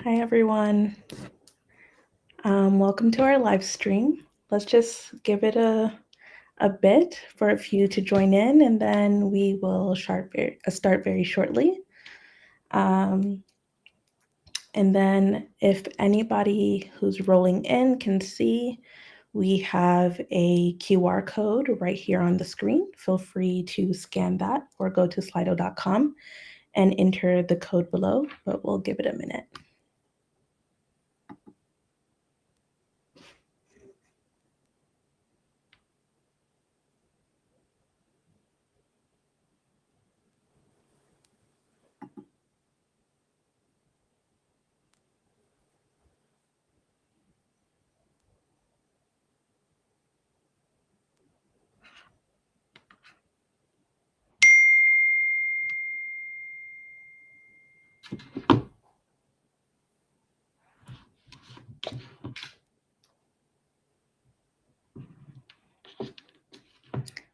Hi, everyone. Welcome to our live stream. Let's just give it a bit for a few to join in, and then we will start very shortly. And then if anybody who's rolling in can see, we have a QR code right here on the screen. Feel free to scan that or go to slido.com and enter the code below, but we'll give it a minute.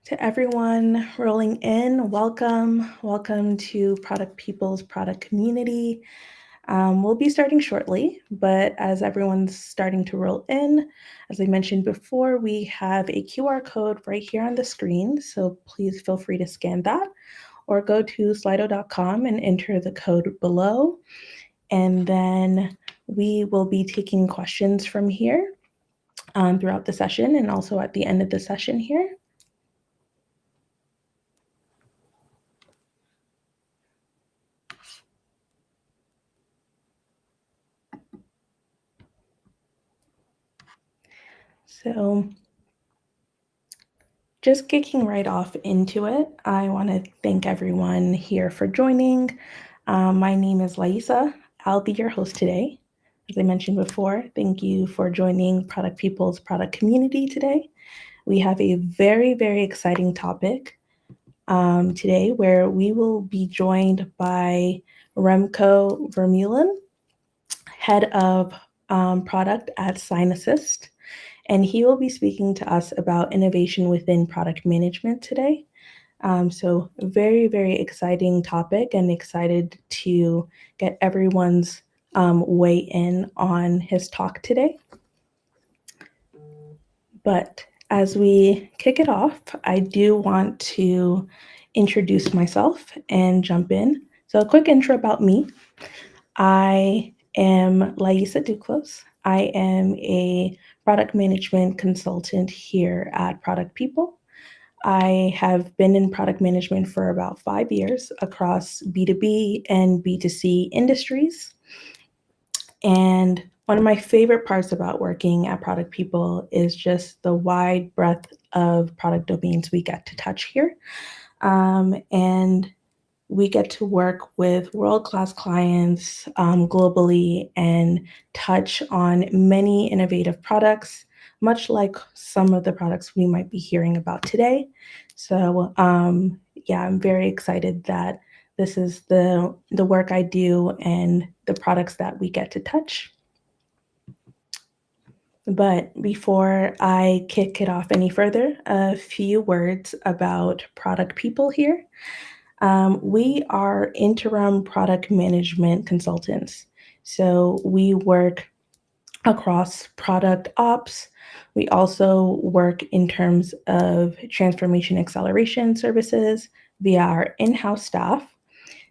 To everyone rolling in, welcome. Welcome to Product People's Product Community. We'll be starting shortly, but as everyone's starting to roll in, as I mentioned before, we have a QR code right here on the screen, so please feel free to scan that or go to slido.com and enter the code below. And then we will be taking questions from here throughout the session and also at the end of the session here. So just kicking right off into it, I want to thank everyone here for joining. My name is Laisa. I'll be your host today. As I mentioned before, thank you for joining Product People's Product Community today. We have a very, very exciting topic today where we will be joined by Remko Vermeulen, Head of Product at SignAssist. And he will be speaking to us about innovation within product management today. So very, very exciting topic and excited to get everyone's weigh in on his talk today. But as we kick it off, I do want to introduce myself and jump in. So a quick intro about me. I am Laisa Duclos. I am a product management consultant here at Product People. I have been in product management for about 5 years across B2B and B2C industries. And one of my favorite parts about working at Product People is just the wide breadth of product domains we get to touch here. And we get to work with world-class clients globally and touch on many innovative products, much like some of the products we might be hearing about today. So yeah, I'm very excited that this is the work I do and the products that we get to touch. But before I kick it off any further, a few words about Product People here. We are interim product management consultants. So we work across product ops. We also work in terms of transformation acceleration services via our in-house staff.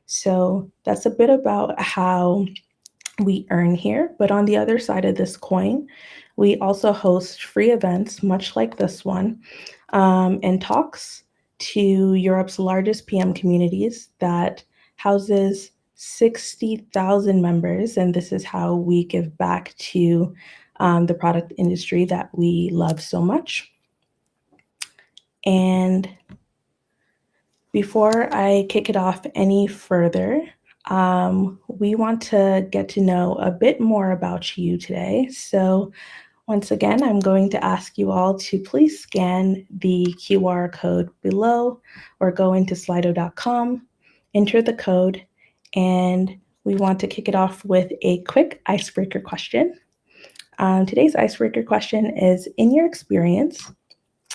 So that's a bit about how we earn here. But on the other side of this coin, we also host free events, much like this one, and talks to Europe's largest PM communities that houses 60,000 members. And this is how we give back to the product industry that we love so much. And before I kick it off any further, we want to get to know a bit more about you today. So once again, I'm going to ask you all to please scan the QR code below or go into slido.com, enter the code, and we want to kick it off with a quick icebreaker question. Today's icebreaker question is, in your experience,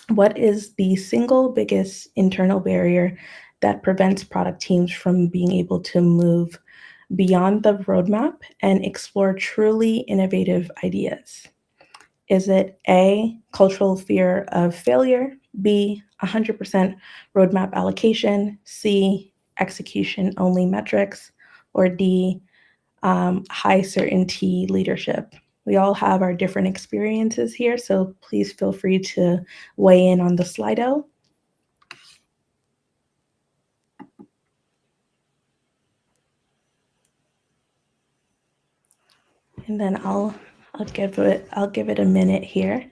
what is the single biggest internal barrier that prevents product teams from being able to move beyond the roadmap and explore truly innovative ideas? Is it A, cultural fear of failure, B, 100% roadmap allocation, C, execution only metrics, or D, high certainty leadership? We all have our different experiences here, so please feel free to weigh in on the Slido. And then I'll give it a minute here.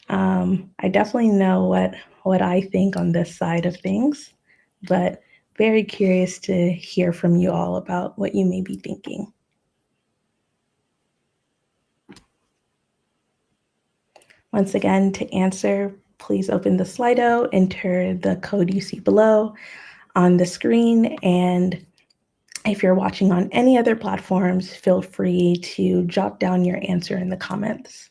I definitely know what I think on this side of things, but very curious to hear from you all about what you may be thinking. Once again, to answer, please open the Slido, enter the code you see below on the screen, and if you're watching on any other platforms, feel free to jot down your answer in the comments.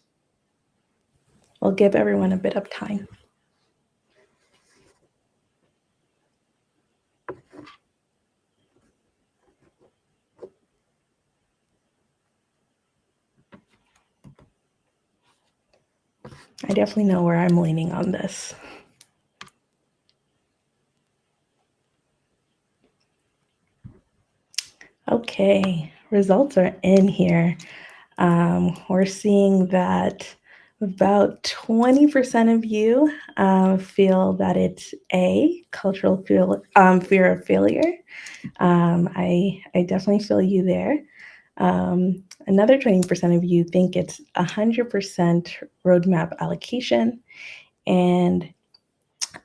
We'll give everyone a bit of time. I definitely know where I'm leaning on this. Okay, results are in here. We're seeing that about 20% of you feel that it's A, cultural fear of failure. I definitely feel you there. Another 20% of you think it's 100% roadmap allocation, and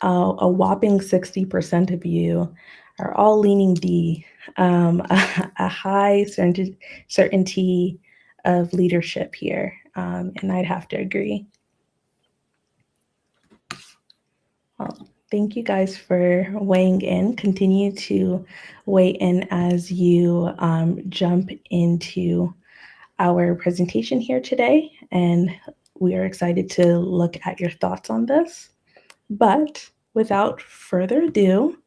a whopping 60% of you are all leaning D, a high certainty of leadership here, and I'd have to agree. Well, thank you guys for weighing in. Continue to weigh in as you jump into our presentation here today, and we are excited to look at your thoughts on this. But without further ado,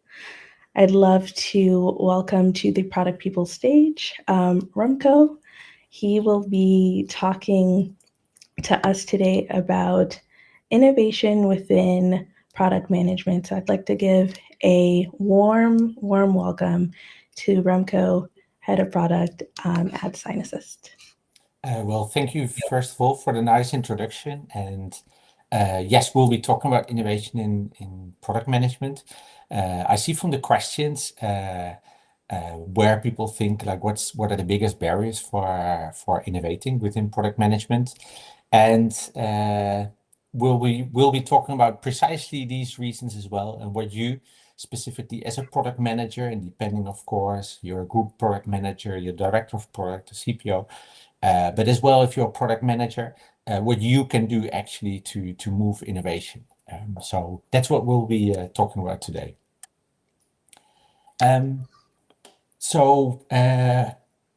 I'd love to welcome to the Product People stage Remko. He will be talking to us today about innovation within product management. So I'd like to give a warm welcome to Remko, Head of Product at SignAssist. Well, thank you first of all for the nice introduction. And yes, we'll be talking about innovation in product management. I see from the questions where people think like what are the biggest barriers for innovating within product management, and we'll be talking about precisely these reasons as well, and what you specifically as a product manager, and depending of course you're a group product manager, you're director of product, a CPO, but as well if you're a product manager, what you can do actually to move innovation. So that's what we'll be talking about today. So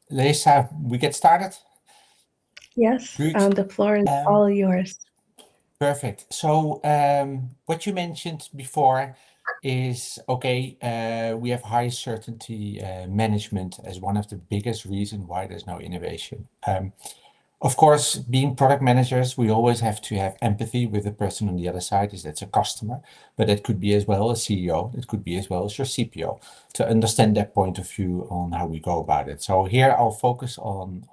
Lisa, we get started? Yes, Good. the floor is all yours. Perfect. So what you mentioned before is, okay, we have high certainty management as one of the biggest reasons why there's no innovation. Of course, being product managers, we always have to have empathy with the person on the other side, is that's a customer, but it could be as well a CEO, it could be as well as your CPO, to understand their point of view on how we go about it. So here I'll focus on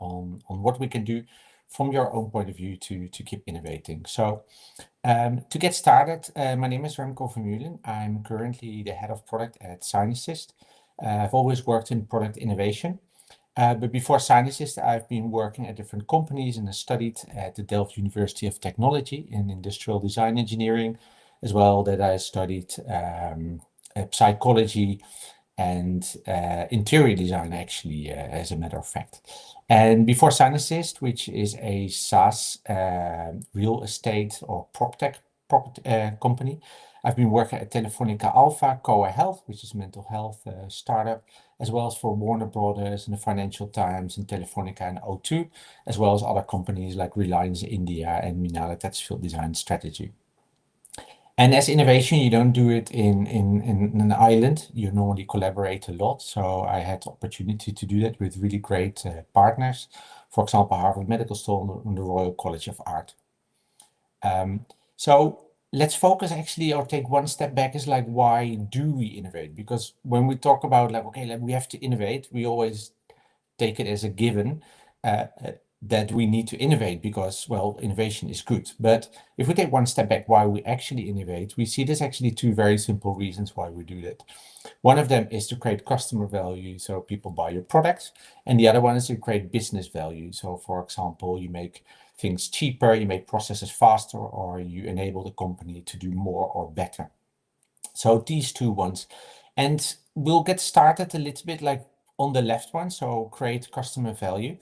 what we can do from your own point of view to keep innovating. So to get started, my name is Remko Vermeulen. I'm currently the head of product at SignAssist. I've always worked in product innovation. But before SignAssist, I've been working at different companies and I studied at the Delft University of Technology in industrial design engineering, as well that I studied psychology and interior design, actually, as a matter of fact. And before SignAssist, which is a SaaS real estate or PropTech company, I've been working at Telefonica Alpha, Koa Health, which is a mental health startup, as well as for Warner Brothers and the Financial Times and Telefonica and O2, as well as other companies like Reliance India and Minala, that's field design strategy. And as innovation, you don't do it in an island. You normally collaborate a lot. So I had the opportunity to do that with really great partners. For example, Harvard Medical School and the Royal College of Art. So let's focus actually or take one step back is like, why do we innovate? Because when we talk about like, okay, like we have to innovate, we always take it as a given that we need to innovate because, well, innovation is good. But if we take one step back, why we actually innovate, we see there's actually two very simple reasons why we do that. One of them is to create customer value, so people buy your products, and the other one is to create business value. So, for example, you make things cheaper, you make processes faster, or you enable the company to do more or better. So these two ones. And we'll get started a little bit like on the left one, so create customer value,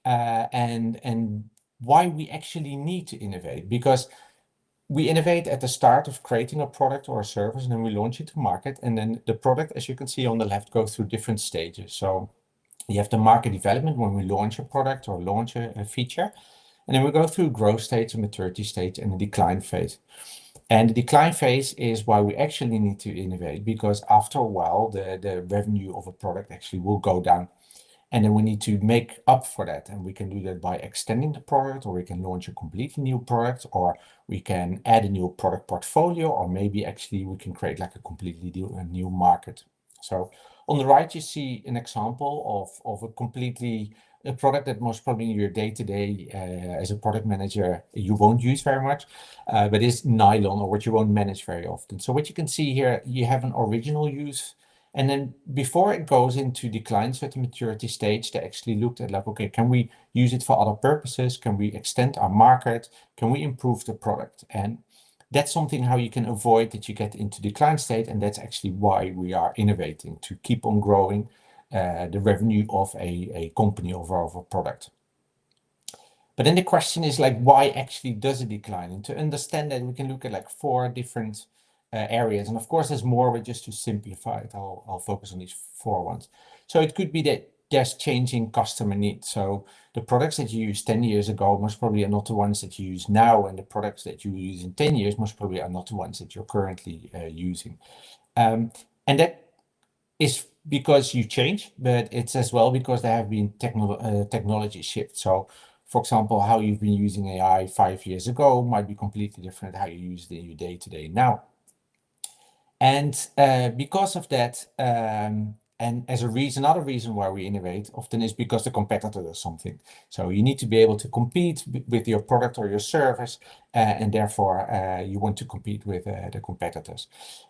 and why we actually need to innovate. Because we innovate at the start of creating a product or a service, and then we launch it to market. And then the product, as you can see on the left, goes through different stages. So you have the market development when we launch a product or launch a feature. And then we go through growth stage, a maturity stage, and a decline phase. And the decline phase is why we actually need to innovate, because after a while, the revenue of a product actually will go down. And then we need to make up for that. And we can do that by extending the product, or we can launch a completely new product, or we can add a new product portfolio, or maybe actually we can create like a completely new market. So on the right, you see an example of a product that most probably in your day-to-day as a product manager, you won't use very much, but is nylon, or what you won't manage very often. So what you can see here, you have an original use. And then before it goes into decline, so at the maturity stage, they actually looked at like, okay, can we use it for other purposes? Can we extend our market? Can we improve the product? And that's something how you can avoid that you get into decline state. And that's actually why we are innovating, to keep on growing the revenue of a company or of a product. But then the question is like, why actually does it decline? And to understand that, we can look at like 4 different areas. And of course, there's more, but just to simplify it, I'll focus on these 4 ones. So it could be that there's changing customer needs. So the products that you used 10 years ago most probably are not the ones that you use now. And the products that you use in 10 years most probably are not the ones that you're currently using. And that is because you change, but it's as well because there have been technology shifts. So, for example, how you've been using AI 5 years ago might be completely different how you use it in your day-to-day now. And because of that, and as a reason, another reason why we innovate often is because the competitor does something. So you need to be able to compete with your product or your service, and therefore you want to compete with the competitors.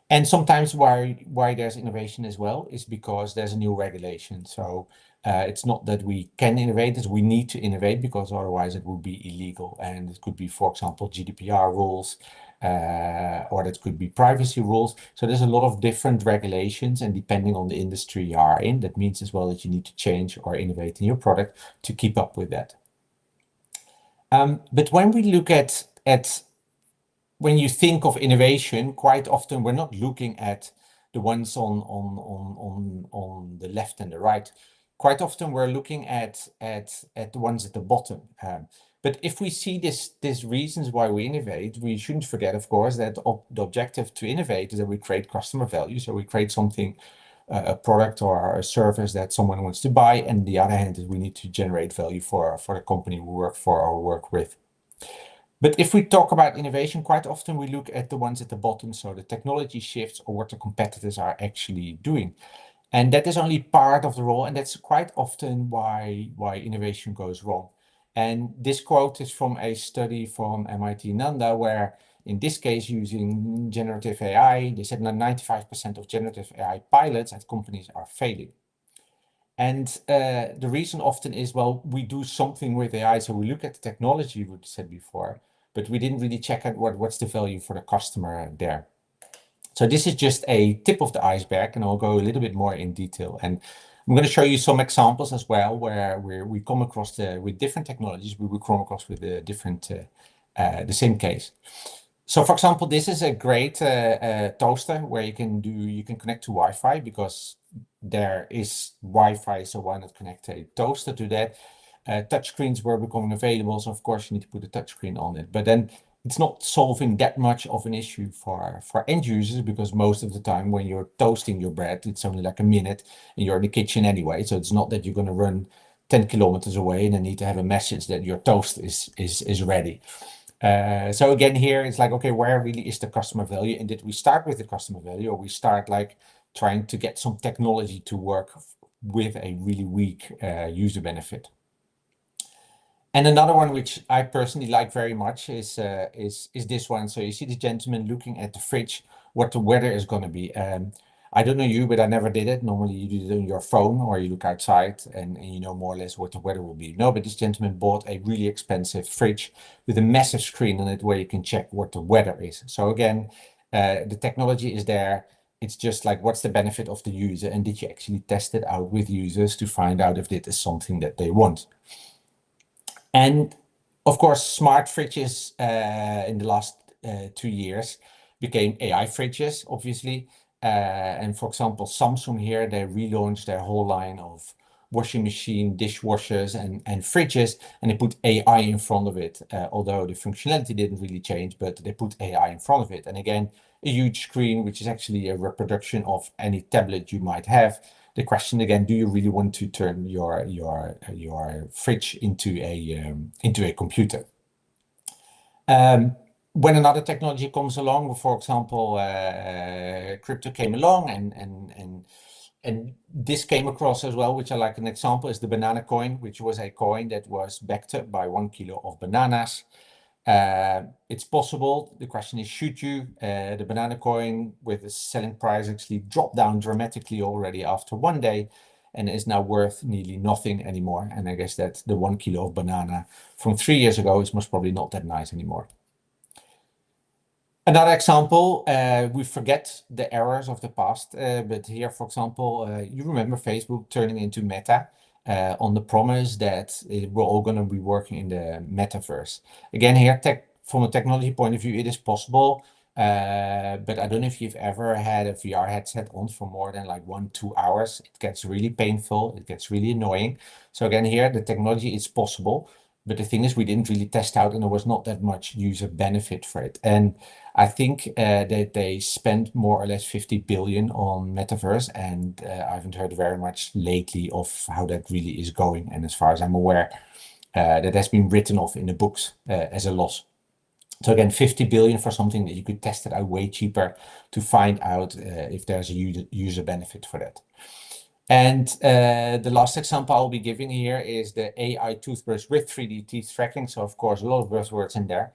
And sometimes why there's innovation as well is because there's a new regulation. So it's not that we can innovate, it's we need to innovate, because otherwise it would be illegal. And it could be, for example, GDPR rules, or that could be privacy rules. So there's a lot of different regulations, and depending on the industry you are in, that means as well that you need to change or innovate in your product to keep up with that. But when we look at when you think of innovation, quite often we're not looking at the ones on the left and the right. Quite often we're looking at the ones at the bottom. But if we see these reasons why we innovate, we shouldn't forget, of course, that the objective to innovate is that we create customer value. So we create something, a product or a service that someone wants to buy. And the other hand is we need to generate value for the company we work for or work with. But if we talk about innovation, quite often we look at the ones at the bottom, so the technology shifts or what the competitors are actually doing. And that is only part of the role, and that's quite often why innovation goes wrong. And this quote is from a study from MIT Nanda, where in this case, using generative AI, they said that 95% of generative AI pilots at companies are failing. And the reason often is, well, we do something with AI. So we look at the technology we said before, but we didn't really check out what's the value for the customer there. So this is just a tip of the iceberg, and I'll go a little bit more in detail. And I'm going to show you some examples as well, where we come across with different technologies, we will come across with the same case. So, for example, this is a great toaster where you can connect to Wi-Fi, because there is Wi-Fi, so why not connect a toaster to that? Touchscreens were becoming available, so of course you need to put a touchscreen on it. But then it's not solving that much of an issue for end users, because most of the time when you're toasting your bread, it's only like a minute and you're in the kitchen anyway. So it's not that you're going to run 10 kilometers away and then need to have a message that your toast is ready. So again, here it's like, okay, where really is the customer value? And did we start with the customer value, or we start like trying to get some technology to work with a really weak user benefit? And another one which I personally like very much is this one. So you see the gentleman looking at the fridge, what the weather is going to be. I don't know you, but I never did it. Normally you do it on your phone, or you look outside and you know more or less what the weather will be. No, but this gentleman bought a really expensive fridge with a massive screen on it where you can check what the weather is. So again, the technology is there. It's just like, what's the benefit of the user, and did you actually test it out with users to find out if this is something that they want? And of course, smart fridges in the last 2 years became AI fridges, obviously. And for example, Samsung here, they relaunched their whole line of washing machine, dishwashers, and fridges, and they put AI in front of it. Although the functionality didn't really change, but they put AI in front of it. And again, a huge screen, which is actually a reproduction of any tablet you might have. The question again, do you really want to turn your fridge into a computer? When another technology comes along, for example, crypto came along, and this came across as well, which I like an example, is the banana coin, which was a coin that was backed up by 1 kilo of bananas. It's possible. The question is, should you? The banana coin with the selling price actually dropped down dramatically already after 1 day and is now worth nearly nothing anymore. And I guess that the 1 kilo of banana from 3 years ago is most probably not that nice anymore. Another example, we forget the errors of the past, but here, for example, you remember Facebook turning into Meta on the promise that we're all going to be working in the metaverse. Again, here, from a technology point of view, it is possible, but I don't know if you've ever had a VR headset on for more than like 1-2 hours. It gets really painful. It gets really annoying. So again, here, the technology is possible. But the thing is, we didn't really test out, and there was not that much user benefit for it. And I think that they spent more or less 50 billion on metaverse, and I haven't heard very much lately of how that really is going. And as far as I'm aware, that has been written off in the books as a loss. So again, 50 billion for something that you could test it out way cheaper to find out if there's a user benefit for that. And the last example I'll be giving here is the AI toothbrush with 3D teeth tracking. So of course, a lot of buzzwords in there.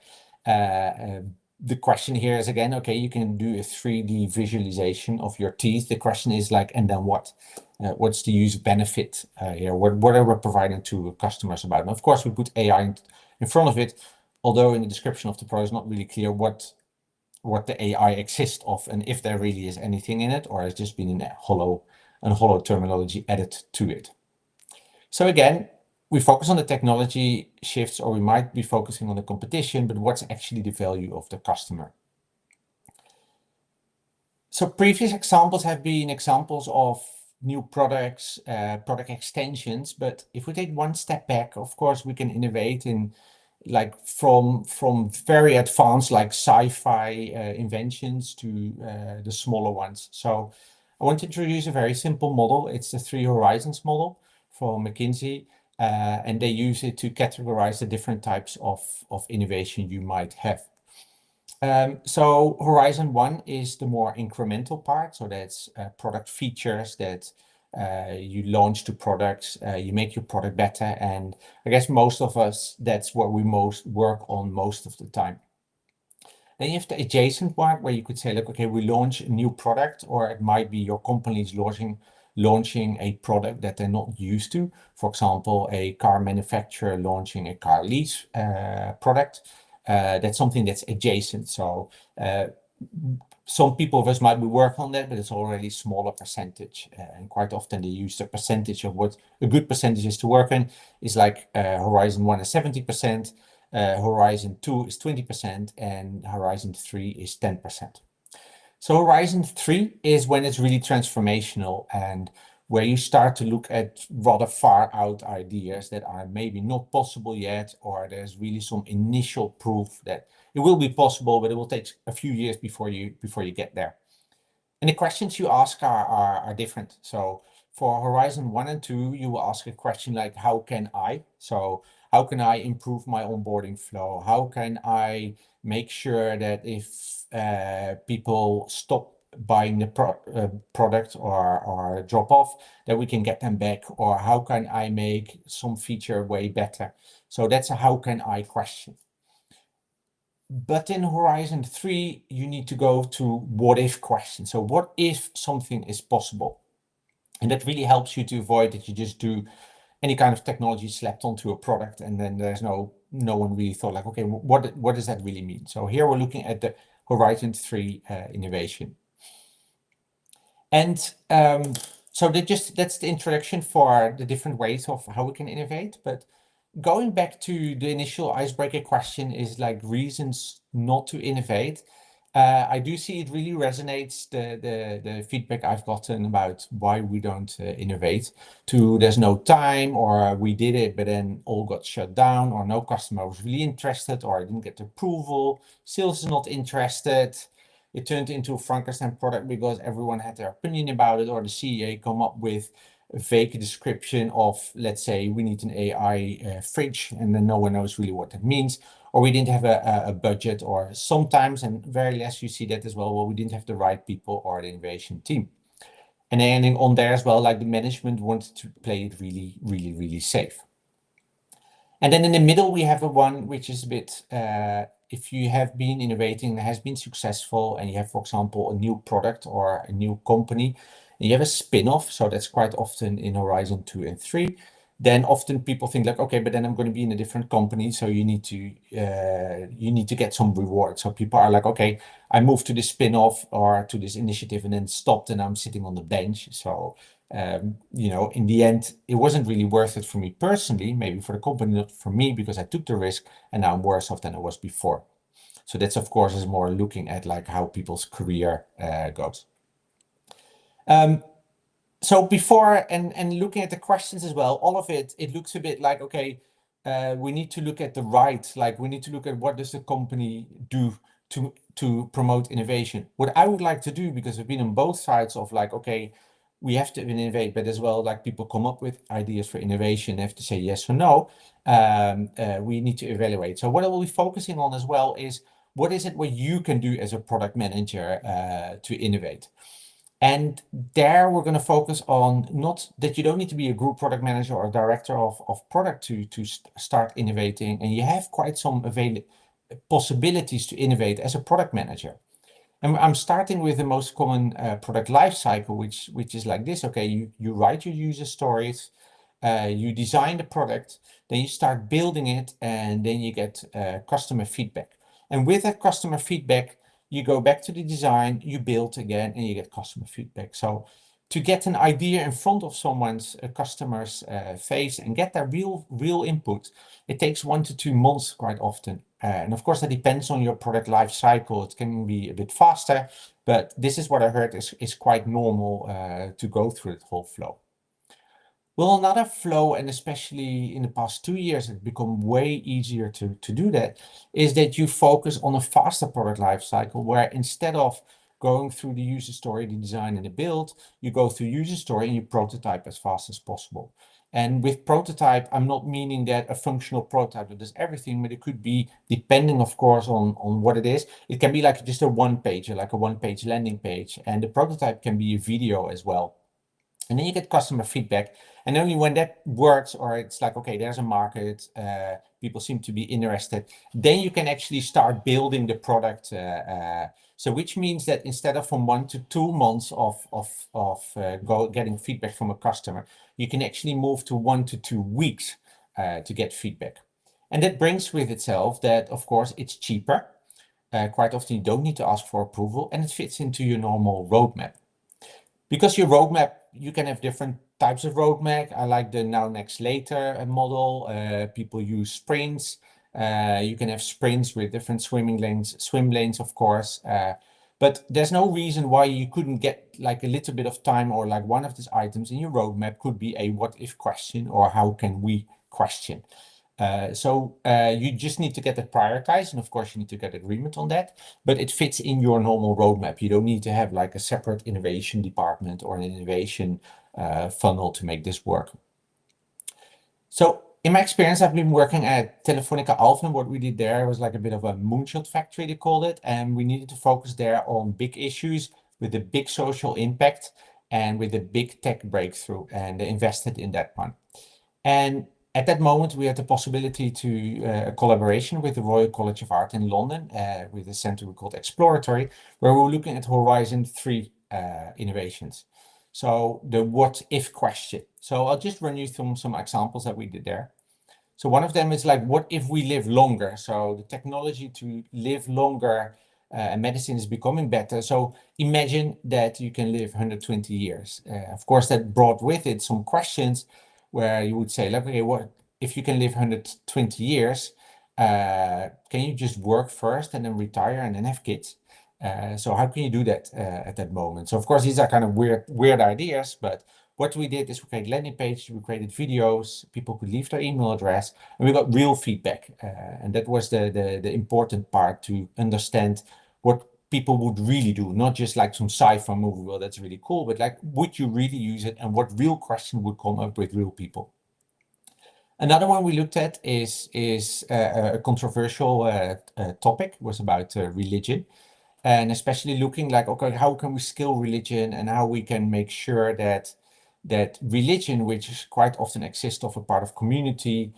The question here is again, okay, you can do a 3D visualization of your teeth. The question is like, and then what? What's the user benefit here? What are we providing to customers about? And of course, we put AI in front of it, although in the description of the product, it's not really clear what the AI exists of and if there really is anything in it, or has just been a hollow terminology added to it. So again, we focus on the technology shifts, or we might be focusing on the competition, but what's actually the value of the customer? So previous examples have been examples of new products, product extensions. But if we take one step back, of course, we can innovate in like from very advanced like sci-fi inventions to the smaller ones. So I want to introduce a very simple model. It's the 3 horizons model from McKinsey, and they use it to categorize the different types of innovation you might have. So Horizon 1 is the more incremental part. So that's product features that you launch to products, you make your product better. And I guess most of us, that's what we most work on most of the time. Then you have the adjacent part where you could say, like, okay, we launch a new product, or it might be your company's launching a product that they're not used to. For example, a car manufacturer launching a car lease product. That's something that's adjacent. So some people of us might be working on that, but it's already smaller percentage. And quite often they use the percentage of what a good percentage is to work in is like Horizon 1 is 70%, Horizon 2 is 20%, and Horizon 3 is 10%. So Horizon 3 is when it's really transformational, and where you start to look at rather far out ideas that are maybe not possible yet, or there's really some initial proof that it will be possible, but it will take a few years before you get there. And the questions you ask are different. So for Horizon 1 and 2, you will ask a question like, how can I? So how can I improve my onboarding flow? How can I make sure that if people stop buying the product or drop off, that we can get them back? Or how can I make some feature way better? So that's a how can I question. But in Horizon 3, you need to go to what if question. So what if something is possible? And that really helps you to avoid that you just do any kind of technology slapped onto a product and then there's no one really thought like, okay, what does that really mean? So here we're looking at the Horizon 3 innovation. And so that's the introduction for the different ways of how we can innovate. But going back to the initial icebreaker question is like reasons not to innovate. I do see it really resonates, the feedback I've gotten about why we don't innovate, to there's no time, or we did it but then all got shut down, or no customer was really interested, or I didn't get approval, sales is not interested. It turned into a Frankenstein product because everyone had their opinion about it, or the CEA come up with a vague description of, let's say, we need an AI fridge, and then no one knows really what that means, or we didn't have a budget, or sometimes, and very less you see that as well, we didn't have the right people or the innovation team. And then on there as well, like the management wanted to play it really, really, really safe. And then in the middle, we have a one which is a bit, if you have been innovating, has been successful, and you have, for example, a new product or a new company, and you have a spin-off, so that's quite often in Horizon 2 and 3, then often people think like, okay, but then I'm going to be in a different company, so you need to get some reward. So people are like, okay, I moved to this spin-off or to this initiative and then stopped, and I'm sitting on the bench. So in the end, it wasn't really worth it for me personally, maybe for the company, not for me, because I took the risk and now I'm worse off than I was before. So that's, of course, is more looking at like how people's career goes. So before and looking at the questions as well, all of it looks a bit like, okay, we need to look at the right, like we need to look at what does the company do to promote innovation. What I would like to do, because I've been on both sides of like, okay, we have to innovate, but as well, like people come up with ideas for innovation, they have to say yes or no. We need to evaluate. So what I will be focusing on as well is what is it what you can do as a product manager to innovate. And there we're going to focus on not that you don't need to be a group product manager or director of product to start innovating, and you have quite some possibilities to innovate as a product manager. And I'm starting with the most common product life cycle, which is like this. Okay, you write your user stories, you design the product, then you start building it, and then you get customer feedback. And with that customer feedback, you go back to the design, you build again, and you get customer feedback. So to get an idea in front of someone's customer's face and get their real input, it takes 1 to 2 months quite often. And of course, that depends on your product life cycle. It can be a bit faster, but this is what I heard is quite normal to go through the whole flow. Well, another flow, and especially in the past 2 years, it's become way easier to do that, is that you focus on a faster product life cycle, where instead of going through the user story, the design and the build, you go through user story and you prototype as fast as possible. And with prototype, I'm not meaning that a functional prototype that does everything, but it could be, depending, of course, on what it is. It can be like just a one-page, like a one-page landing page. And the prototype can be a video as well. And then you get customer feedback. And only when that works, or it's like, okay, there's a market, people seem to be interested, then you can actually start building the product. So which means that instead of from 1 to 2 months of getting feedback from a customer, you can actually move to 1 to 2 weeks to get feedback. And that brings with itself that, of course, it's cheaper. Quite often you don't need to ask for approval, and it fits into your normal roadmap. Because your roadmap, you can have different types of roadmap. I like the now, next, later model. People use sprints. You can have sprints with different swim lanes, of course. But there's no reason why you couldn't get like a little bit of time, or like one of these items in your roadmap could be a what if question, or how can we question. So you just need to get it prioritized, and of course you need to get agreement on that, but it fits in your normal roadmap. You don't need to have like a separate innovation department or an innovation funnel to make this work. So in my experience, I've been working at Telefonica Alpha, and what we did there was like a bit of a moonshot factory, they called it, and we needed to focus there on big issues with a big social impact and with a big tech breakthrough, and they invested in that one. And at that moment, we had the possibility to a collaboration with the Royal College of Art in London, with a center we called Exploratory, where we were looking at Horizon 3 innovations. So the what if question. So I'll just run you through some examples that we did there. So one of them is like, what if we live longer? So the technology to live longer, and medicine is becoming better. So imagine that you can live 120 years. Of course, that brought with it some questions where you would say, like, okay, what if you can live 120 years? Can you just work first and then retire and then have kids? So how can you do that at that moment? So of course, these are kind of weird ideas, but what we did is we created landing pages, we created videos, people could leave their email address, and we got real feedback. And that was the important part, to understand what people would really do, not just like some sci-fi movie, well, that's really cool, but like, would you really use it, and what real question would come up with real people? Another one we looked at is a controversial topic, was about religion. And especially looking like, okay, how can we scale religion, and how we can make sure that religion, which is quite often exists of a part of community,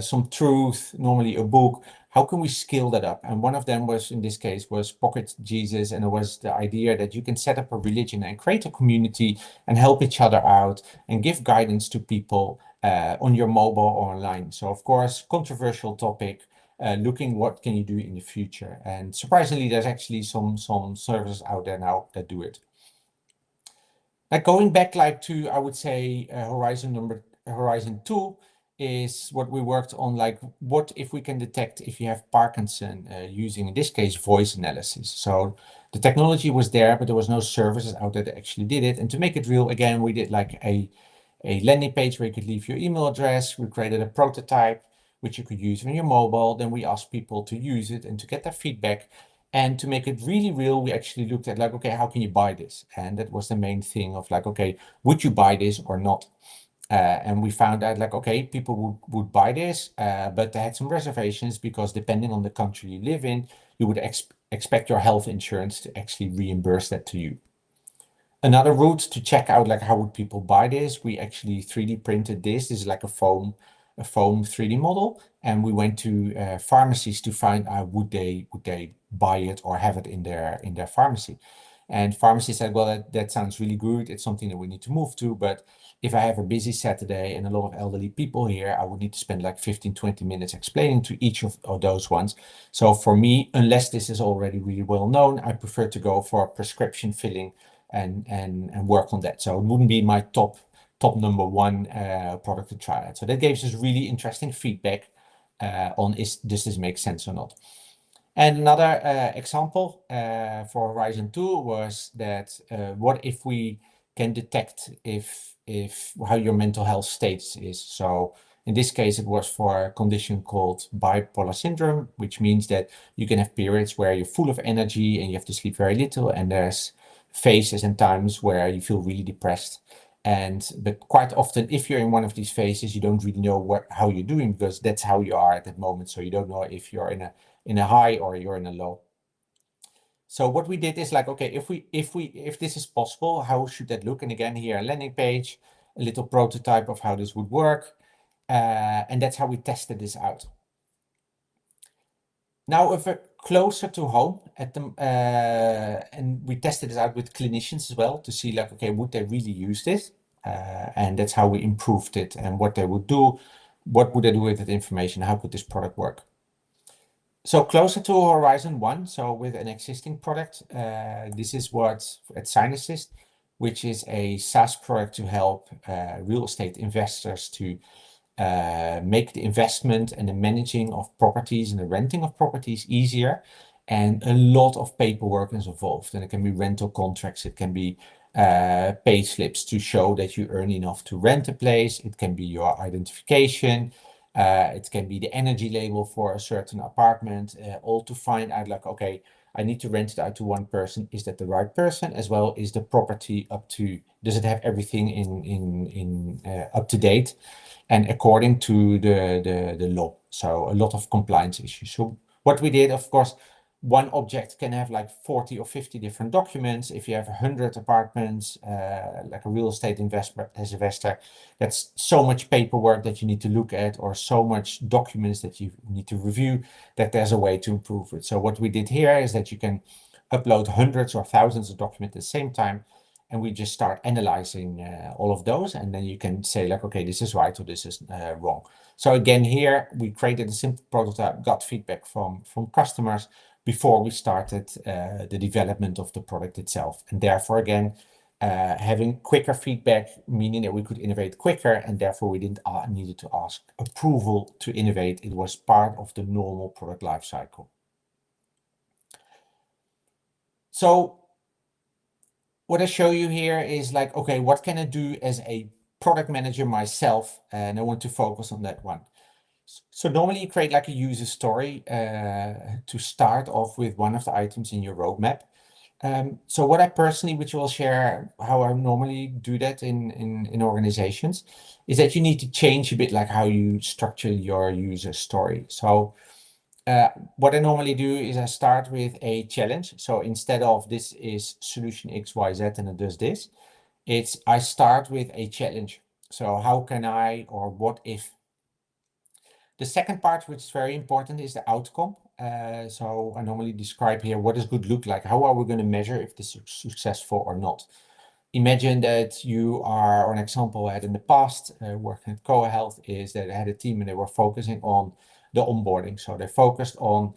some truth, normally a book, how can we scale that up? And one of them was, in this case, was Pocket Jesus, and it was the idea that you can set up a religion and create a community and help each other out and give guidance to people on your mobile or online. So of course, controversial topic. Looking what can you do in the future, and surprisingly, there's actually some services out there now that do it. Like going back, like to, I would say, Horizon 2 is what we worked on. Like, what if we can detect if you have Parkinson using, in this case, voice analysis. So the technology was there, but there was no services out there that actually did it. And to make it real, again, we did like a landing page where you could leave your email address. We created a prototype which you could use on your mobile. Then we asked people to use it and to get their feedback. And to make it really real, we actually looked at like, okay, how can you buy this? And that was the main thing of like, okay, would you buy this or not? And we found out like, okay, people would buy this, but they had some reservations, because depending on the country you live in, you would expect your health insurance to actually reimburse that to you. Another route to check out like how would people buy this, we actually 3D printed this. This is like a foam 3D model, and we went to pharmacies to find out would they buy it or have it in their pharmacy. And pharmacy said, well, that sounds really good. It's something that we need to move to, but if I have a busy Saturday and a lot of elderly people here, I would need to spend like 15-20 minutes explaining to each of those ones. So for me, unless this is already really well known, I prefer to go for prescription filling and work on that. So it wouldn't be my top number one product to try out. So that gave us really interesting feedback on does this make sense or not. And another example for Horizon 2 was that what if we can detect if how your mental health status is. So in this case, it was for a condition called bipolar syndrome, which means that you can have periods where you're full of energy and you have to sleep very little, and there's phases and times where you feel really depressed. But quite often, if you're in one of these phases, you don't really know how you're doing, because that's how you are at that moment. So you don't know if you're in a high or you're in a low. So what we did is like, okay, if this is possible, how should that look? And again, here a landing page, a little prototype of how this would work, and that's how we tested this out. Now, if we're closer to home and we tested this out with clinicians as well to see like, okay, would they really use this? And that's how we improved it, and what they would do, what would they do with that information? How could this product work? So closer to Horizon 1, so with an existing product, this is what at SignAssist, which is a SaaS product to help real estate investors to make the investment and the managing of properties and the renting of properties easier. and a lot of paperwork is involved. And it can be rental contracts, it can be pay slips to show that you earn enough to rent a place. It can be your identification. It can be the energy label for a certain apartment, all to find out like, okay, I need to rent it out to one person. Is that the right person? As well, is the property up to, does it have everything in up to date and according to the law? So a lot of compliance issues. So what we did, of course, one object can have like 40 or 50 different documents. If you have 100 apartments, like a real estate investor, that's so much paperwork that you need to look at, or so much documents that you need to review, that there's a way to improve it. So what we did here is that you can upload hundreds or thousands of documents at the same time, and we just start analyzing all of those, and then you can say like, okay, this is right or this is wrong. So again, here we created a simple prototype, got feedback from customers before we started the development of the product itself. And therefore, again, having quicker feedback, meaning that we could innovate quicker, and therefore we didn't needed to ask approval to innovate. It was part of the normal product lifecycle. So what I show you here is like, okay, what can I do as a product manager myself? And I want to focus on that one. So normally you create like a user story to start off with one of the items in your roadmap. So what I personally, which will share how I normally do that in organizations, is that you need to change a bit like how you structure your user story. So what I normally do is I start with a challenge. So instead of this is solution X, Y, Z, and it does this, I start with a challenge. So how can I, or what if? The second part, which is very important, is the outcome. So I normally describe here, what does good look like? How are we going to measure if this is successful or not? Imagine that you are, or an example I had in the past, working at Koa Health, is that I had a team and they were focusing on the onboarding. So they focused on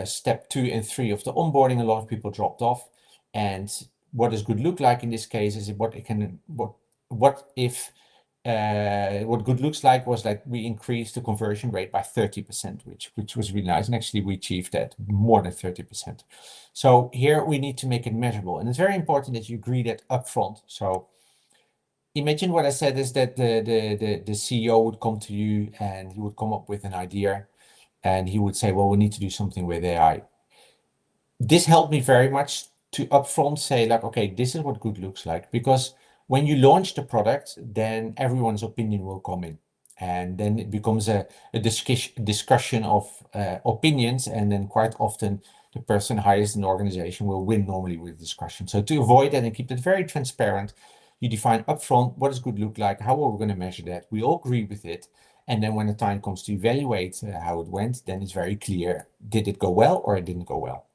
step 2 and 3 of the onboarding. A lot of people dropped off. And what does good look like in this case is what if what good looks like was like we increased the conversion rate by 30%, which was really nice. And actually we achieved that more than 30%. So here we need to make it measurable. And it's very important that you agree that upfront. So imagine what I said is that the CEO would come to you and he would come up with an idea and he would say, well, we need to do something with AI. This helped me very much to upfront say like, okay, this is what good looks like, because when you launch the product, then everyone's opinion will come in. And then it becomes a discussion of opinions. And then quite often the person highest in the organization will win normally with discussion. So to avoid that and keep it very transparent, you define upfront, what does good look like? How are we going to measure that? We all agree with it. And then when the time comes to evaluate how it went, then it's very clear, did it go well or it didn't go well?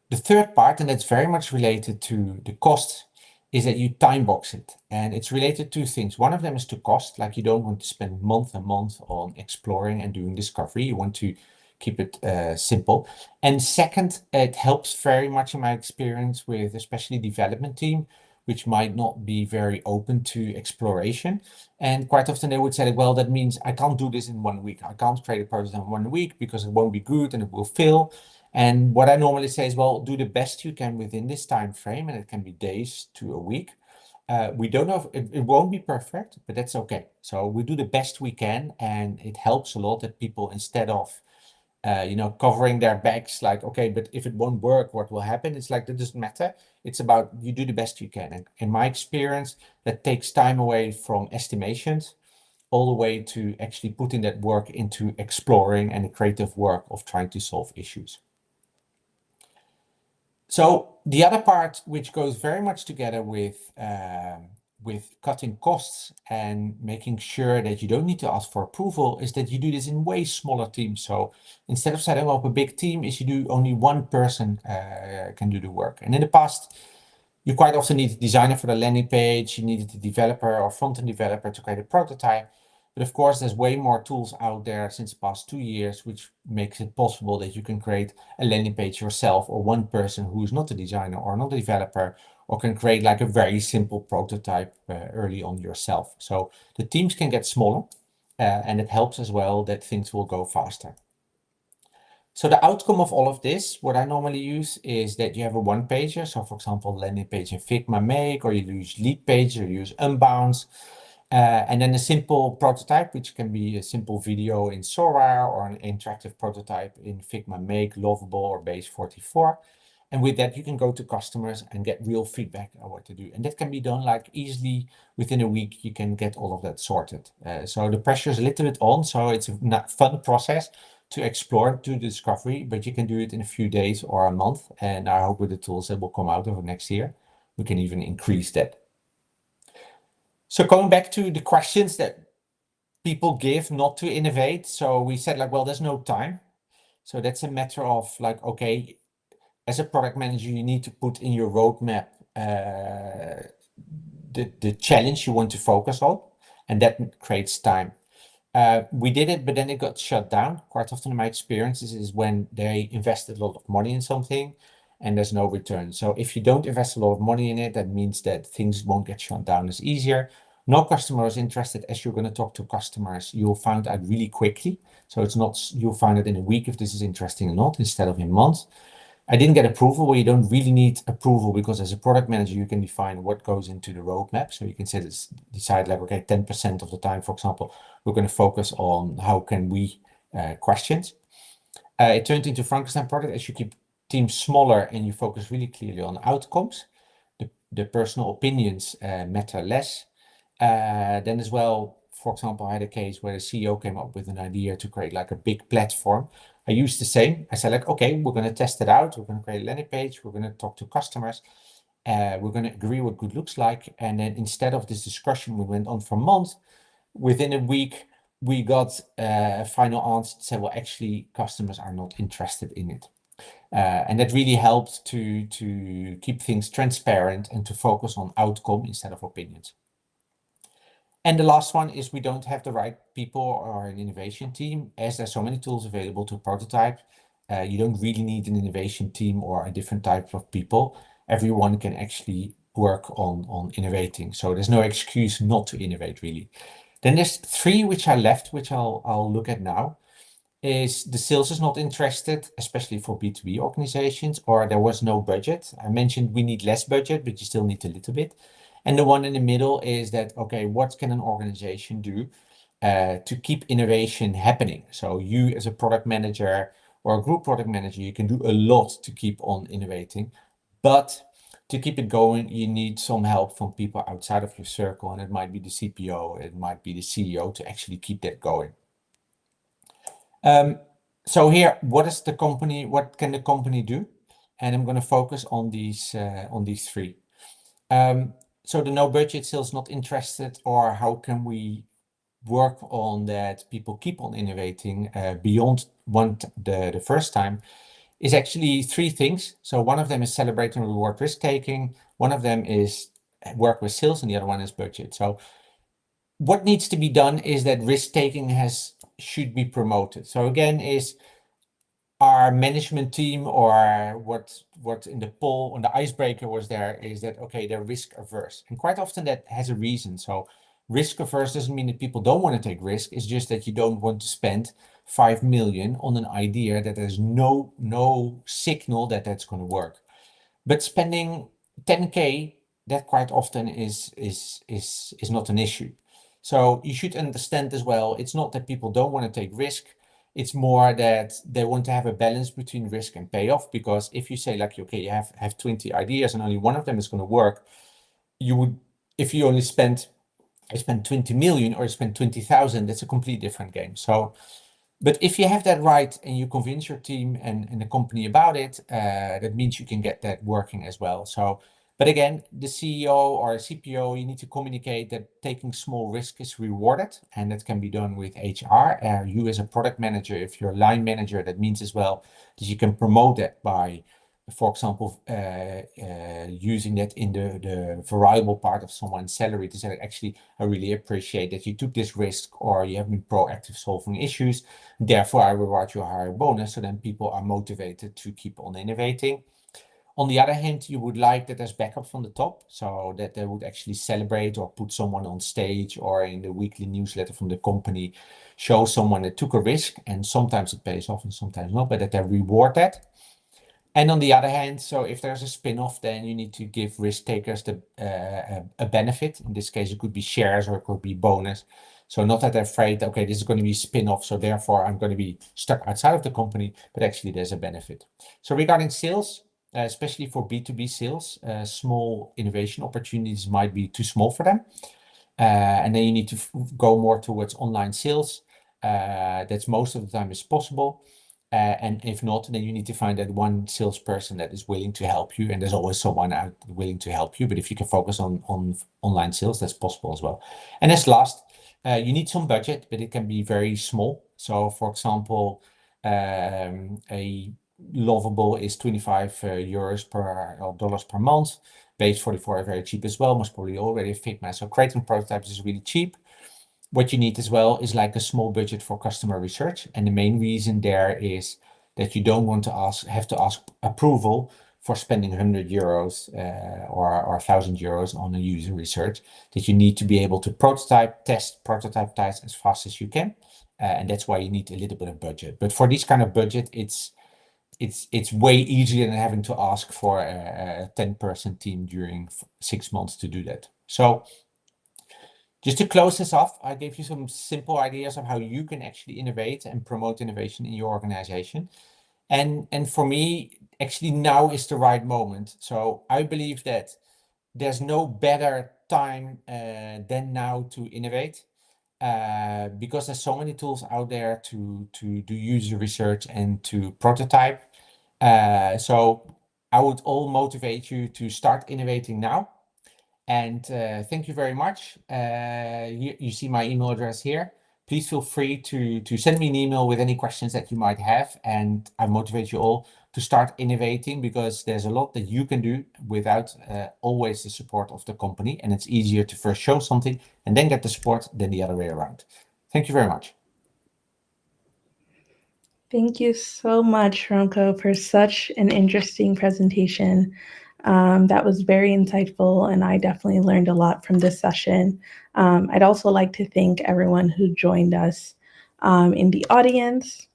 The third part, and that's very much related to the cost, is that you time box it. And it's related to things. One of them is to cost, like you don't want to spend month and month on exploring and doing discovery. You want to keep it simple. And second, it helps very much in my experience with especially development team, which might not be very open to exploration. And quite often they would say, well, that means I can't do this in 1 week. I can't create a project in 1 week because it won't be good and it will fail. And what I normally say is, well, do the best you can within this time frame, and it can be days to a week. We don't know if it won't be perfect, but that's okay. So we do the best we can, and it helps a lot that people, instead of covering their backs, like, okay, but if it won't work, what will happen? It's like, that doesn't matter. It's about you do the best you can. And in my experience, that takes time away from estimations all the way to actually putting that work into exploring and the creative work of trying to solve issues. So the other part, which goes very much together with cutting costs and making sure that you don't need to ask for approval, is that you do this in way smaller teams. So instead of setting up a big team, is you do only one person can do the work. And in the past, you quite often need a designer for the landing page. You needed a developer or front-end developer to create a prototype. But of course, there's way more tools out there since the past 2 years, which makes it possible that you can create a landing page yourself, or one person who is not a designer or not a developer, or can create like a very simple prototype early on yourself. So the teams can get smaller, and it helps as well that things will go faster. So the outcome of all of this, what I normally use is that you have a one pager. So for example, landing page in Figma Make, or you use lead page, or you use Unbounce. And then a simple prototype, which can be a simple video in Sora or an interactive prototype in Figma Make, Lovable, or Base 44. And with that, you can go to customers and get real feedback on what to do. And that can be done like easily within a week. You can get all of that sorted. So the pressure is a little bit on. So it's a fun process to explore, to discovery, but you can do it in a few days or a month. And I hope with the tools that will come out over next year, we can even increase that. So going back to the questions that people give not to innovate. So we said like, well, there's no time. So that's a matter of like, okay, as a product manager, you need to put in your roadmap the challenge you want to focus on, and that creates time. We did it, but then it got shut down. Quite often in my experiences is when they invested a lot of money in something and there's no return. So if you don't invest a lot of money in it, that means that things won't get shut down as easier. No customer is interested. As you're going to talk to customers, you'll find out really quickly. So it's not, you'll find it in a week if this is interesting or not, instead of in months. I didn't get approval. Well, you don't really need approval, because as a product manager, you can define what goes into the roadmap. So you can decide like, okay, 10% of the time, for example, we're going to focus on how can we questions. It turned into Frankenstein product. As you keep teams smaller and you focus really clearly on outcomes, the personal opinions matter less. Then as well, for example, I had a case where the CEO came up with an idea to create like a big platform. I used the same. I said like, okay, we're going to test it out. We're going to create a landing page. We're going to talk to customers. We're going to agree what good looks like. And then instead of this discussion, we went on for months. Within a week, we got a final answer to say, well, actually, customers are not interested in it. And that really helped to keep things transparent and to focus on outcome instead of opinions. And the last one is we don't have the right people or an innovation team. As there's so many tools available to prototype, you don't really need an innovation team or a different type of people. Everyone can actually work on innovating. So there's no excuse not to innovate, really. Then there's three which I left, which I'll look at now. Is the sales is not interested, especially for B2B organizations, or there was no budget. I mentioned we need less budget, but you still need a little bit. And the one in the middle is that, okay, what can an organization do to keep innovation happening? So you as a product manager or a group product manager, you can do a lot to keep on innovating, but to keep it going, you need some help from people outside of your circle. And it might be the CPO, it might be the CEO to actually keep that going. So here, what can the company do? And I'm going to focus on these three. So the no budget sales not interested, or how can we work on that people keep on innovating beyond the first time, is actually three things. So one of them is celebrate and reward risk taking. One of them is work with sales, and the other one is budget. So what needs to be done is that risk taking should be promoted. So again, is our management team, or what in the poll on the icebreaker was there, is that, okay, they're risk averse. And quite often that has a reason. So risk averse doesn't mean that people don't want to take risk. It's just that you don't want to spend 5 million on an idea that there's no signal that that's going to work. But spending 10K, that quite often is not an issue. So you should understand as well, it's not that people don't want to take risk. It's more that they want to have a balance between risk and payoff. Because if you say like, okay, you have 20 ideas and only one of them is going to work, if you only spend 20 million or spend 20,000, that's a completely different game. So, but if you have that right and you convince your team and the company about it, that means you can get that working as well. So, but again, the CEO or CPO, you need to communicate that taking small risk is rewarded, and that can be done with HR. You as a product manager, if you're a line manager, that means as well that you can promote that by, for example, using that in the variable part of someone's salary to say, actually, I really appreciate that you took this risk, or you have been proactive solving issues. Therefore, I reward you a higher bonus. So then people are motivated to keep on innovating. On the other hand, you would like that there's backup from the top, so that they would actually celebrate or put someone on stage, or in the weekly newsletter from the company, show someone that took a risk, and sometimes it pays off and sometimes not, but that they reward that. And on the other hand, so if there's a spin-off, then you need to give risk takers a benefit. In this case, it could be shares or it could be bonus. So not that they're afraid, okay, this is going to be spin-off, so therefore I'm going to be stuck outside of the company, but actually there's a benefit. So regarding sales, especially for B2B sales, small innovation opportunities might be too small for them. And then you need to go more towards online sales. That's most of the time is possible. And if not, then you need to find that one salesperson that is willing to help you. And there's always someone out willing to help you. But if you can focus on online sales, that's possible as well. And as last, you need some budget, but it can be very small. So for example, a Lovable is 25 euros per or dollars per month. Base 44 are very cheap as well, most probably already Figma. So creating prototypes is really cheap. What you need as well is like a small budget for customer research. And the main reason there is that you don't want to have to ask approval for spending 100 euros or 1,000 euros on a user research, that you need to be able to prototype test as fast as you can. And that's why you need a little bit of budget. But for this kind of budget, it's way easier than having to ask for a 10-person team during 6 months to do that. So just to close this off, I gave you some simple ideas of how you can actually innovate and promote innovation in your organization. And for me, actually now is the right moment. So I believe that there's no better time than now to innovate. Because there's so many tools out there to do user research and to prototype. So I would all motivate you to start innovating now. And thank you very much. You see my email address here. Please feel free to send me an email with any questions that you might have. And I motivate you all to start innovating, because there's a lot that you can do without always the support of the company. And it's easier to first show something and then get the support than the other way around. Thank you very much. Thank you so much, Remko, for such an interesting presentation. That was very insightful, and I definitely learned a lot from this session. I'd also like to thank everyone who joined us in the audience.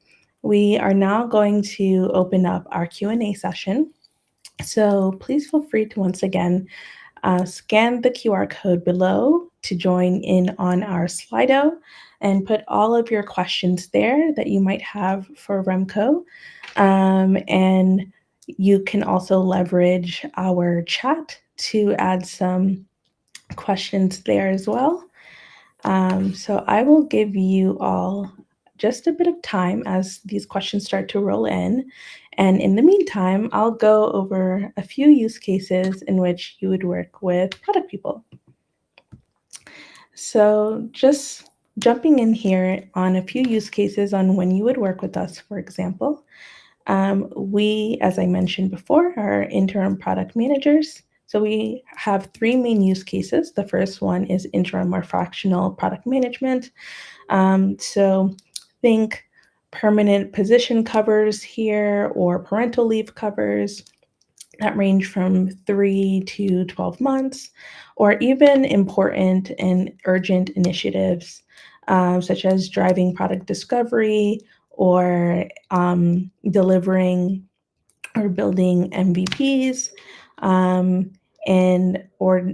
We are now going to open up our Q&A session. So please feel free to once again scan the QR code below to join in on our Slido and put all of your questions there that you might have for Remko. And you can also leverage our chat to add some questions there as well. So I will give you all just a bit of time as these questions start to roll in. And in the meantime, I'll go over a few use cases in which you would work with product people. So just jumping in here on a few use cases on when you would work with us, for example. We, as I mentioned before, are interim product managers. So we have three main use cases. The first one is interim or fractional product management. So think permanent position covers here or parental leave covers that range from 3 to 12 months, or even important and urgent initiatives such as driving product discovery or delivering or building MVPs, and or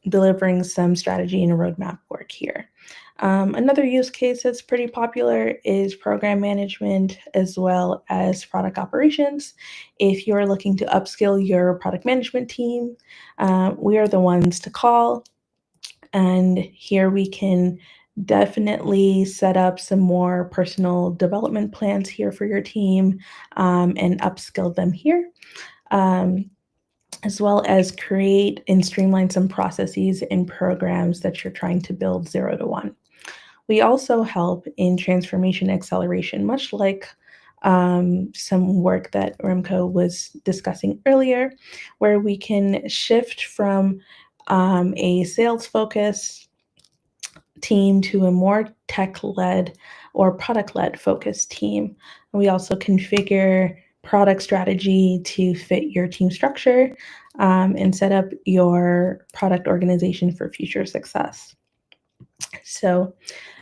delivering some strategy and roadmap work here. Another use case that's pretty popular is program management as well as product operations. If you're looking to upskill your product management team, we are the ones to call. And here we can definitely set up some more personal development plans here for your team and upskill them here. As well as create and streamline some processes and programs that you're trying to build 0 to 1. We also help in transformation acceleration, much like some work that Remko was discussing earlier, where we can shift from a sales-focused team to a more tech-led or product-led focused team. And we also configure product strategy to fit your team structure, and set up your product organization for future success. So,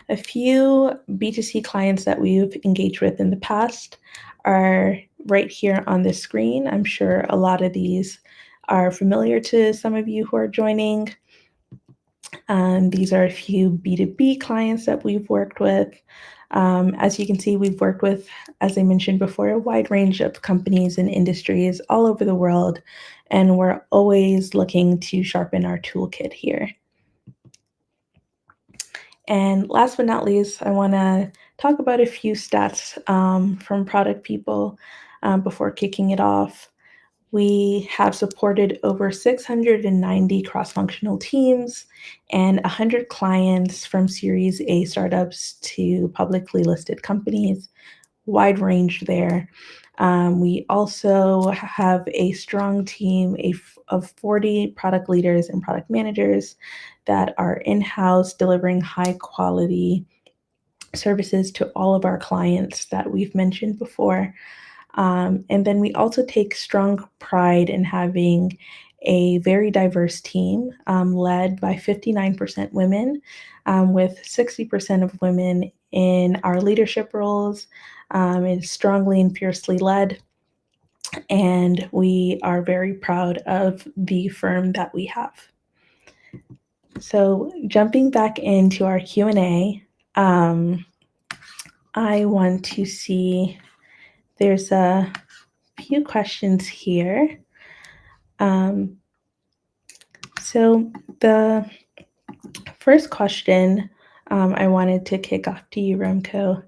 a few B2C clients that we've engaged with in the past are right here on the screen. I'm sure a lot of these are familiar to some of you who are joining. These are a few B2B clients that we've worked with. As you can see, we've worked with, as I mentioned before, a wide range of companies and industries all over the world, and we're always looking to sharpen our toolkit here. And last but not least, I want to talk about a few stats from product people before kicking it off. We have supported over 690 cross-functional teams and 100 clients from Series A startups to publicly listed companies, wide range there. We also have a strong team of 40 product leaders and product managers that are in-house delivering high quality services to all of our clients that we've mentioned before. And then we also take strong pride in having a very diverse team led by 59% women, with 60% of women in our leadership roles. It's strongly and fiercely led, and we are very proud of the firm that we have. So jumping back into our Q&A, I want to see, there's a few questions here. So the first question I wanted to kick off to you, Remko,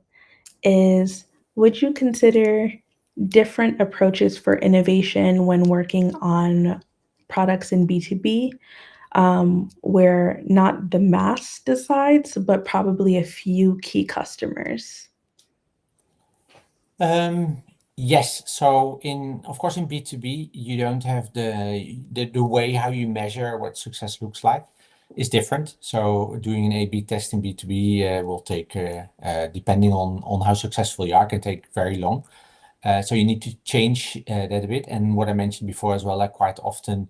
is would you consider different approaches for innovation when working on products in B2B, where not the mass decides, but probably a few key customers? Yes. So of course, in B2B, you don't have the way how you measure what success looks like is different. So doing an A/B test in B2B will take, depending on how successful you are, can take very long. So you need to change that a bit. And what I mentioned before as well, like quite often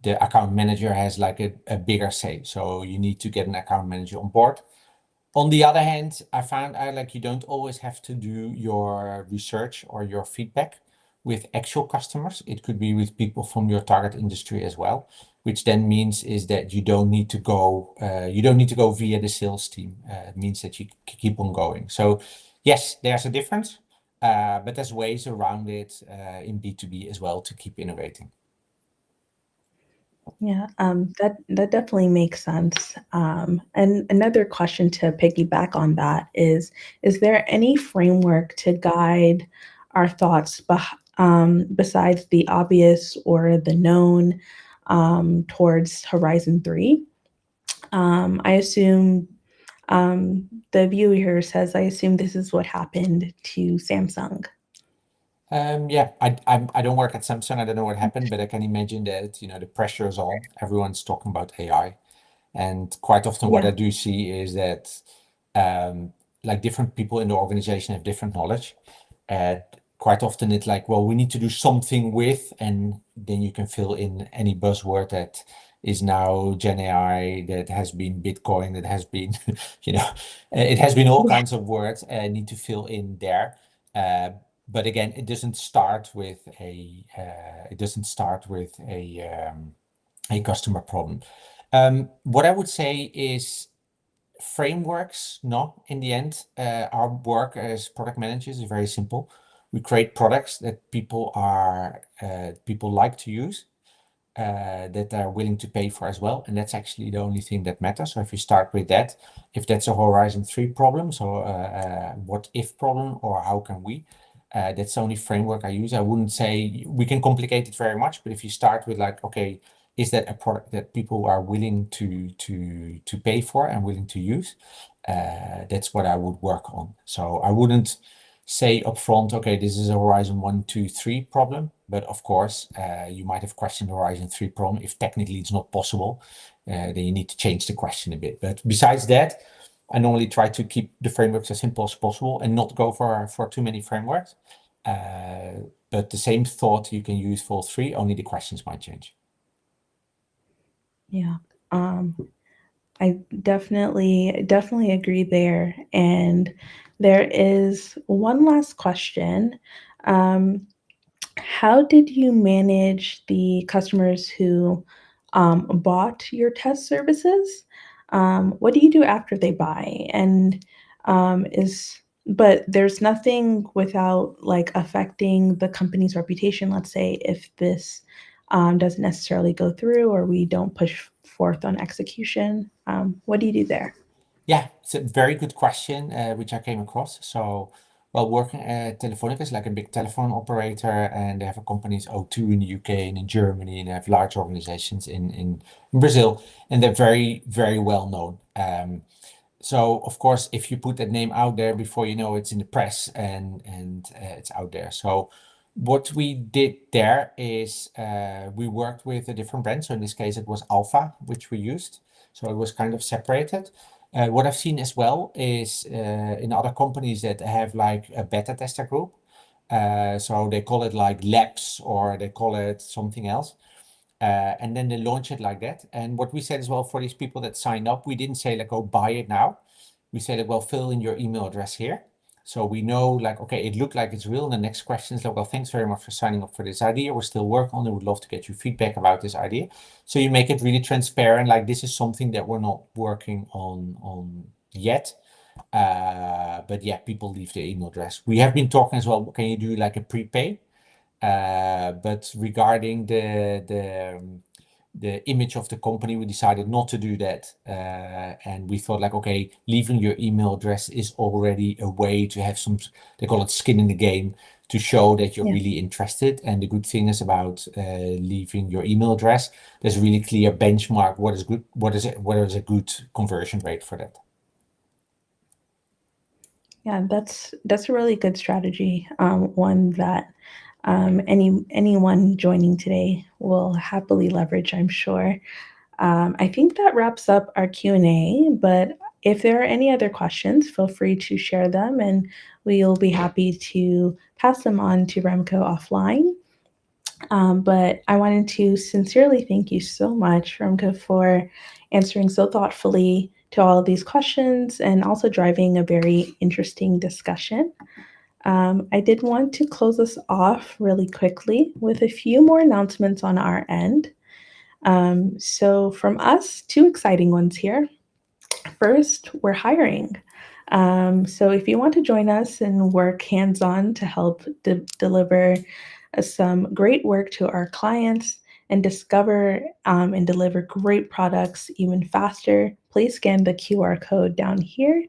the account manager has like a bigger say. So you need to get an account manager on board. On the other hand, I found out like you don't always have to do your research or your feedback with actual customers. It could be with people from your target industry as well, which then means is that you don't need to go via the sales team. It means that you keep on going. So yes, there's a difference, but there's ways around it in B2B as well to keep innovating. Yeah, that definitely makes sense. And another question to piggyback on that is there any framework to guide our thoughts besides the obvious or the known towards Horizon 3? I assume the viewer here says, I assume this is what happened to Samsung. Yeah, I don't work at Samsung. I don't know what happened, but I can imagine that, the pressure is on. Everyone's talking about AI. And quite often what Yeah. I do see is that like different people in the organization have different knowledge. And quite often it's like, well, we need to do something with, and then you can fill in any buzzword that is now Gen AI, that has been Bitcoin, that has been, it has been all kinds of words need to fill in there. But again, it doesn't start with a customer problem. What I would say is frameworks, no, in the end, our work as product managers is very simple. We create products that people like to use, that they're willing to pay for as well. And that's actually the only thing that matters. So if you start with that, if that's a Horizon 3 problem, so what if problem, or how can we, that's the only framework I use. I wouldn't say we can complicate it very much, but if you start with like, okay, is that a product that people are willing to pay for and willing to use? That's what I would work on. So I wouldn't say upfront, okay, this is a Horizon 1, 2, 3 problem. But of course, you might have questioned Horizon 3 problem. If technically it's not possible, then you need to change the question a bit. But besides that, I normally try to keep the frameworks as simple as possible and not go for too many frameworks. But the same thought you can use for all three, only the questions might change. Yeah. I definitely agree there. And there is one last question. How did you manage the customers who bought your test services? What do you do after they buy? And but there's nothing without like affecting the company's reputation. Let's say if this doesn't necessarily go through or we don't push forth on execution, what do you do there? Yeah, it's a very good question, which I came across. So, well, working at Telefonica is like a big telephone operator, and they have a companies O2 in the UK and in Germany, and they have large organizations in Brazil, and they're very, very well known. So of course, if you put that name out there, before you know it's in the press and it's out there. So what we did there is we worked with a different brand. So in this case, it was Alpha, which we used. So it was kind of separated. What I've seen as well is in other companies that have like a beta tester group. So they call it like labs or they call it something else. And then they launch it like that. And what we said as well for these people that signed up, we didn't say like, oh, buy it now. We said like, well, fill in your email address here. So we know like, okay, it looked like it's real. And the next question is like, well, thanks very much for signing up for this idea. We're still working on it. Would love to get your feedback about this idea. So you make it really transparent. Like this is something that we're not working on yet. But yeah, people leave their email address. We have been talking as well. Can you do like a prepay? But regarding the image of the company, we decided not to do that. And we thought like, okay, leaving your email address is already a way to have some, they call it skin in the game, to show that you're Yeah. really interested. And the good thing is about leaving your email address, there's a really clear benchmark. What is good? What is a good conversion rate for that? Yeah, that's a really good strategy. One that anyone joining today will happily leverage, I'm sure. I think that wraps up our Q&A, but if there are any other questions, feel free to share them and we'll be happy to pass them on to Remko offline. But I wanted to sincerely thank you so much, Remko, for answering so thoughtfully to all of these questions and also driving a very interesting discussion. I did want to close us off really quickly with a few more announcements on our end. So, from us, two exciting ones here. First, we're hiring. So, if you want to join us and work hands on to help deliver some great work to our clients and discover and deliver great products even faster, please scan the QR code down here.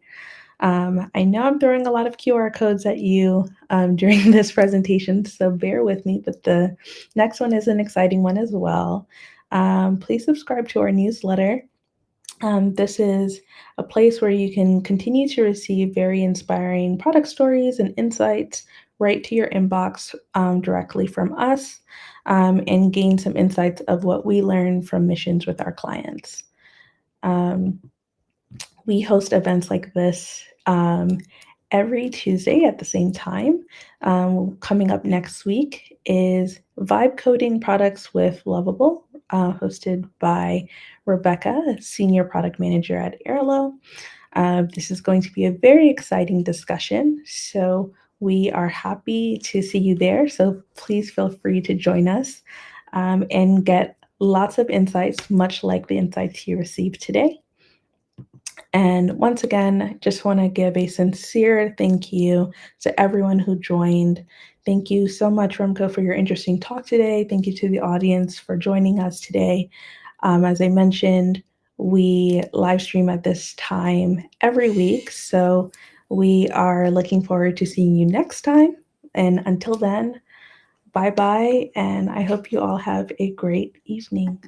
I know I'm throwing a lot of QR codes at you during this presentation, so bear with me, but the next one is an exciting one as well. Please subscribe to our newsletter. This is a place where you can continue to receive very inspiring product stories and insights right to your inbox directly from us and gain some insights of what we learn from missions with our clients. Um, we host events like this every Tuesday at the same time. Coming up next week is Vibe Coding Products with Lovable, hosted by Rebecca, Senior Product Manager at Airlo. This is going to be a very exciting discussion, so we are happy to see you there. So please feel free to join us and get lots of insights, much like the insights you received today. And once again, just want to give a sincere thank you to everyone who joined. Thank you so much, Remko, for your interesting talk today. Thank you to the audience for joining us today. As I mentioned, we live stream at this time every week. So we are looking forward to seeing you next time. And until then, bye bye. And I hope you all have a great evening.